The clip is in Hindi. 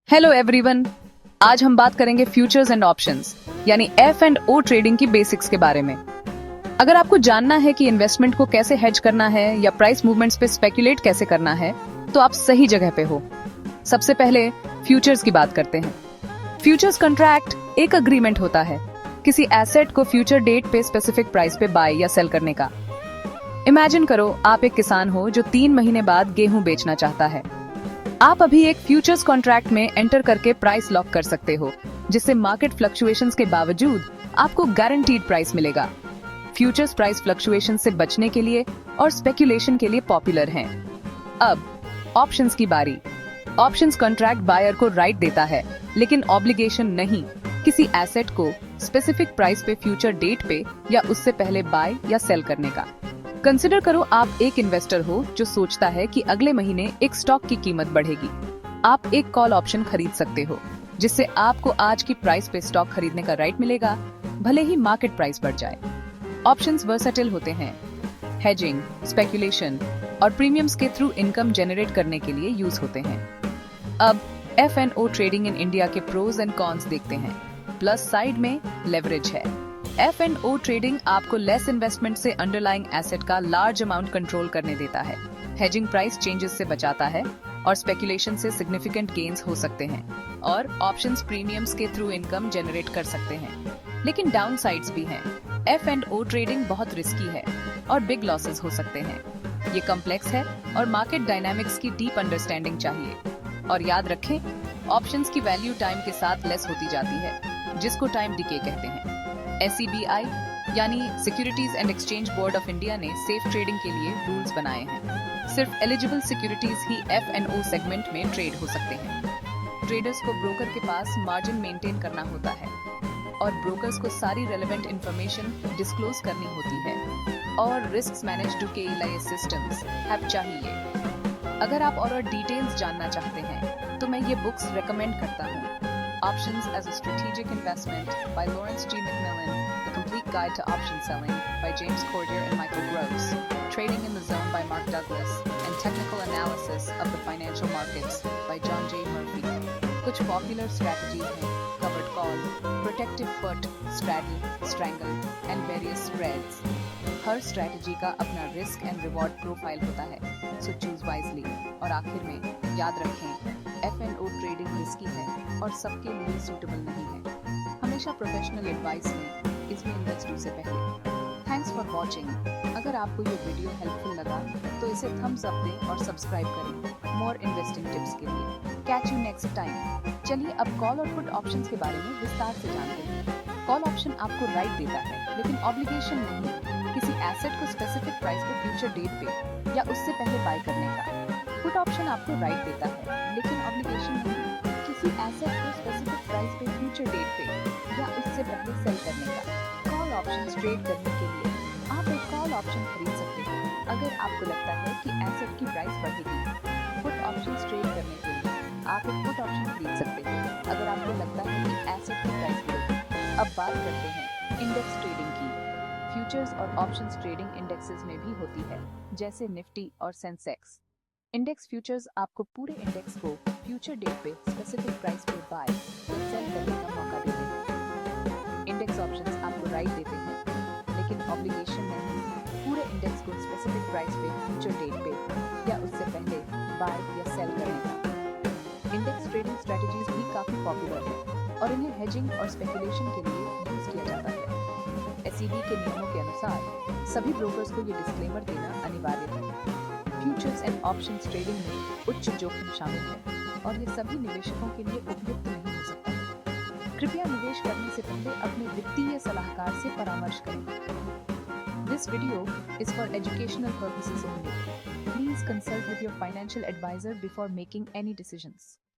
हेलो एवरीवन, आज हम बात करेंगे फ्यूचर्स एंड ऑप्शंस यानी F&O ट्रेडिंग की बेसिक्स के बारे में। अगर आपको जानना है कि इन्वेस्टमेंट को कैसे हेज करना है या प्राइस मूवमेंट्स पे स्पेकुलेट कैसे करना है, तो आप सही जगह पे हो। सबसे पहले फ्यूचर्स की बात करते हैं। फ्यूचर्स कॉन्ट्रैक्ट एक अग्रीमेंट होता है किसी एसेट को फ्यूचर डेट पे स्पेसिफिक प्राइस पे बाय या सेल करने का। इमेजिन करो आप एक किसान हो जो 3 महीने बाद गेहूं बेचना चाहता है। आप अभी एक फ्यूचर्स कॉन्ट्रैक्ट में एंटर करके प्राइस लॉक कर सकते हो, जिससे मार्केट फ्लक्चुएशंस के बावजूद आपको गारंटीड प्राइस मिलेगा। फ्यूचर्स प्राइस फ्लक्चुएशन से बचने के लिए और स्पेकुलेशन के लिए पॉपुलर हैं। अब ऑप्शंस की बारी। ऑप्शंस कॉन्ट्रैक्ट बायर को राइट देता है, लेकिन ऑब्लिगेशन नहीं किसी एसेट को स्पेसिफिक प्राइस पे फ्यूचर डेट पे या उससे पहले बाय या सेल करने का। कंसिडर करो आप एक इन्वेस्टर हो जो सोचता है कि अगले महीने एक स्टॉक की कीमत बढ़ेगी। आप एक कॉल ऑप्शन खरीद सकते हो, जिससे आपको आज की प्राइस पे स्टॉक खरीदने का राइट मिलेगा, भले ही मार्केट प्राइस बढ़ जाए। ऑप्शंस वर्सेटाइल होते हैं, हेजिंग, स्पेकुलेशन और प्रीमियम्स के थ्रू इनकम जनरेट करने के लिए यूज होते हैं। अब F&O ट्रेडिंग इन इंडिया के प्रोज एंड कॉन्स देखते हैं। प्लस साइड में लेवरेज है। F&O ट्रेडिंग आपको लेस इन्वेस्टमेंट से अंडरलाइंग एसेट का लार्ज अमाउंट कंट्रोल करने देता है, हेजिंग प्राइस चेंजेस से बचाता है और स्पेकुलेशन से सिग्निफिकेंट गेन्स हो सकते हैं, और ऑप्शंस प्रीमियम्स के थ्रू इनकम जनरेट कर सकते हैं। लेकिन डाउन साइड्स भी हैं। F&O ट्रेडिंग बहुत रिस्की है और बिग लॉसेस हो सकते हैं। ये कॉम्प्लेक्स है और मार्केट डायनामिक्स की डीप अंडरस्टैंडिंग चाहिए। और याद रखें, ऑप्शंस की वैल्यू टाइम के साथ लेस होती जाती है, जिसको टाइम डिके कहते हैं। SEBI यानी securities and exchange board of India ने सेफ ट्रेडिंग के लिए रूल्स बनाए हैं। सिर्फ एलिजिबल सिक्योरिटीज ही F&O सेगमेंट में ट्रेड हो सकते हैं। ट्रेडर्स को ब्रोकर के पास मार्जिन मेंटेन करना होता है और ब्रोकर्स को सारी रेलेवेंट इंफॉर्मेशन डिस्क्लोज करनी होती है, और risk manage to KLIS systems have चाहिए। अगर आप और डिटेल्स जानना चाहते हैं तो मैं ये बुक्स रेकमेंड करता हूँ। Options as a Strategic Investment by Lawrence G. McMillan, The Complete Guide to Option Selling by James Cordier and Michael Gross, Trading in the Zone by Mark Douglas, and Technical Analysis of the Financial Markets by John J. Murphy. कुछ popular strategies हैं: covered call, protective put, straddle, strangle, and various spreads. Her strategy का अपना risk and reward profile होता है, so choose wisely. और आखिर में याद रखें, F&O ट्रेडिंग रिस्की है और सबके लिए सूटेबल नहीं है। हमेशा प्रोफेशनल एडवाइस लें इसमें इन्वेस्ट से पहले। Thanks for watching. अगर आपको ये वीडियो हेल्पफुल लगा तो इसे थम्स अप दें और सब्सक्राइब करें मोर इन्वेस्टिंग टिप्स के लिए। Catch you next time. चलिए अब कॉल और पुट ऑप्शंस के बारे में विस्तार से जानते हैं। कॉल ऑप्शन आपको राइट देता है, लेकिन ऑब्लिगेशन नहीं किसी एसेट को स्पेसिफिक प्राइस पे फ्यूचर डेट पे या उससे पहले बाय करने का। पुट ऑप्शन आपको राइट देता है, लेकिन ऑब्लिगेशन नहीं किसी एसेट को स्पेसिफिक प्राइस पे फ्यूचर डेट पे या उससे पहले सेल करने का। कॉल ऑप्शन ट्रेड करने के लिए आप एक कॉल ऑप्शन खरीद सकते हैं अगर आपको लगता है कि एसेट की प्राइस बढ़ेगी। पुट ऑप्शन ट्रेड करने के लिए आप एक पुट ऑप्शन खरीद सकते हैं अगर आपको लगता है कि एसेट की प्राइस बढ़ेगी। अब बात करते हैं इंडेक्स ट्रेडिंग की। फ्यूचर्स और ऑप्शंस ट्रेडिंग इंडेक्सेस में भी होती है, जैसे निफ्टी और सेंसेक्स। इंडेक्स फ्यूचर्स आपको पूरे इंडेक्स को फ्यूचर डेट पे स्पेसिफिक प्राइस पे बाय या सेल करने का मौका देते हैं। इंडेक्स ऑप्शंस आपको राइट देते हैं, लेकिन ऑब्लिगेशन नहीं पूरे इंडेक्स को स्पेसिफिक प्राइस पे फ्यूचर डेट पे या उससे पहले बाय या सेल करने का। इंडेक्स ट्रेडिंग स्ट्रेटजीज भी काफी पॉपुलर है और इन्हें हेजिंग और स्पेकुलेशन के लिए यूज किया जाता है। SEBI के नियमों के अनुसार सभी ब्रोकर्स को ये डिस्क्लेमर देना अनिवार्य है। फ्यूचर्स एंड ऑप्शंस ट्रेडिंग में उच्च जोखिम शामिल है और ये सभी निवेशकों के लिए उपयुक्त नहीं हो सकता। कृपया निवेश करने से पहले अपने वित्तीय सलाहकार से परामर्श करें। This video is for educational purposes only. Please consult with your financial advisor before making any decisions.